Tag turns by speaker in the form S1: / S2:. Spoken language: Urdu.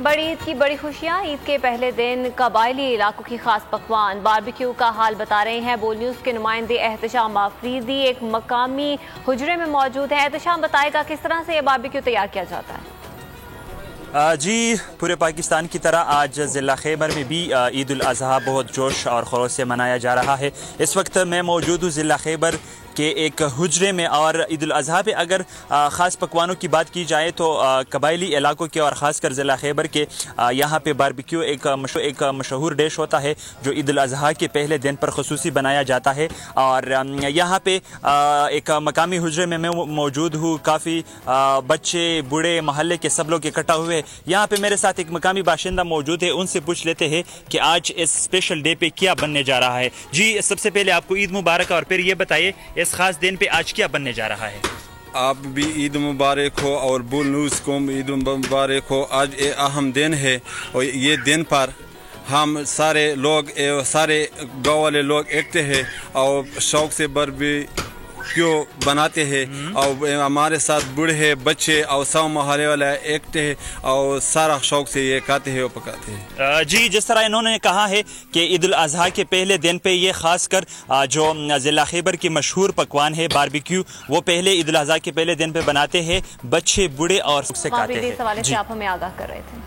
S1: بڑی عید کی بڑی خوشیاں، عید کے پہلے دن قبائلی علاقوں کی خاص پکوان باربیکیو کا حال بتا رہے ہیں بول نیوز کے نمائندے احتشام آفریدی ایک مقامی حجرے میں موجود ہے۔ احتشام بتائے گا کس طرح سے یہ باربیکیو تیار کیا جاتا ہے؟
S2: جی، پورے پاکستان کی طرح آج ضلع خیبر میں بھی عید الاضحیٰ بہت جوش اور خروش سے منایا جا رہا ہے۔ اس وقت میں موجود ہوں ضلع خیبر کے ایک حجرے میں، اور عید الاضحیٰ پہ اگر خاص پکوانوں کی بات کی جائے تو قبائلی علاقوں کے اور خاص کر ضلع خیبر کے یہاں پہ باربیکیو ایک مشہور ڈش ہوتا ہے جو عید الاضحیٰ کے پہلے دن پر خصوصی بنایا جاتا ہے۔ اور یہاں پہ ایک مقامی حجرے میں موجود ہوں، کافی بچے بوڑھے محلے کے سب لوگ اکٹھا ہوئے۔ یہاں پہ میرے ساتھ ایک مقامی باشندہ موجود ہے، ان سے پوچھ لیتے ہیں کہ آج اس اسپیشل ڈے پہ کیا بننے جا رہا ہے۔ جی، سب سے پہلے آپ کو عید مبارک، اور پھر یہ بتائیے اس خاص دن پہ آج کیا بننے جا رہا ہے؟
S3: آپ بھی عید مبارک ہو اور بول نیوز کو عید مبارک ہو۔ آج یہ اہم دن ہے، اور یہ دن پر ہم سارے لوگ سارے گاؤں والے لوگ اکٹھے ہیں اور شوق سے باربیکیو بناتے ہیں، اور ہمارے ساتھ بوڑھے بچے اور سب محلے والے اکٹھے ہیں اور سارا شوق سے یہ کھاتے ہیں اور پکاتے ہیں۔
S2: جی، جس طرح انہوں نے کہا ہے کہ عید الاضحیٰ کے پہلے دن پہ یہ خاص کر جو ضلع خیبر کی مشہور پکوان ہے باربیکیو، وہ پہلے عید الاضحیٰ کے پہلے دن پہ بناتے ہیں، بچے بوڑھے اور سے کھاتے ہیں۔
S1: اس حوالے سے آپ ہمیں آگاہ کر رہے تھے۔